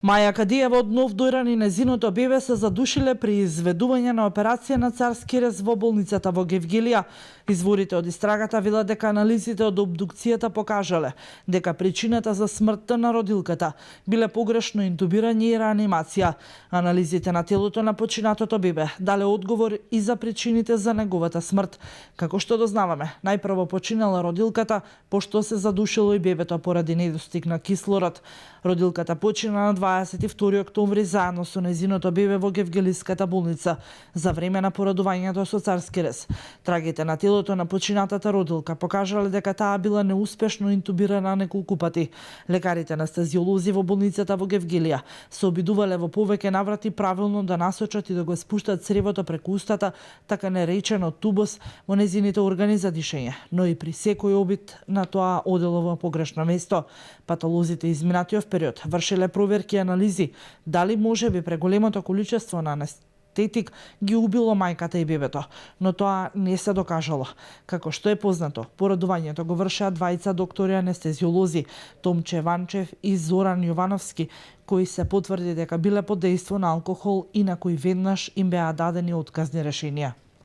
Маја Кадиева од Нов Дојран и незиното бебе се задушиле при изведување на операција на царски рез во болницата во Гевгелија. Изворите од истрагата велат дека анализите од обдукцијата покажале дека причината за смртта на родилката биле погрешно интубирање и реанимација. Анализите на телото на починатото бебе дале одговор и за причините за неговата смрт. Како што дознаваме, најпрво починала родилката, пошто се задушило и бебето поради недостиг на кислород. Родилката почина на 22 октомври заедно со незиното бебе во Гевгелиската болница за време на порадувањето со царски рез. Трагите на телото на починатата родилка покажале дека таа била неуспешно интубирана неколку пати. Лекарите анестезиолози во болницата во Гевгелија се обидувале во повеќе наврати правилно да насочат и да го спуштат цревото преку устата, така наречено тубос, во незините органи за дишење, но и при секој обид на тоа одело во погрешно место. Патолозите изминатиот период вршеле проверки и анализи дали можеби преголемото количество на анестетик ги убило мајката и бебето, но тоа не се докажало. Како што е познато, порадувањето го вршеа двајца доктори анестезиолози, Томче Ванчев и Зоран Јовановски, кои се потврди дека биле под дејство на алкохол и на кои веднаш им беа дадени отказни решенија.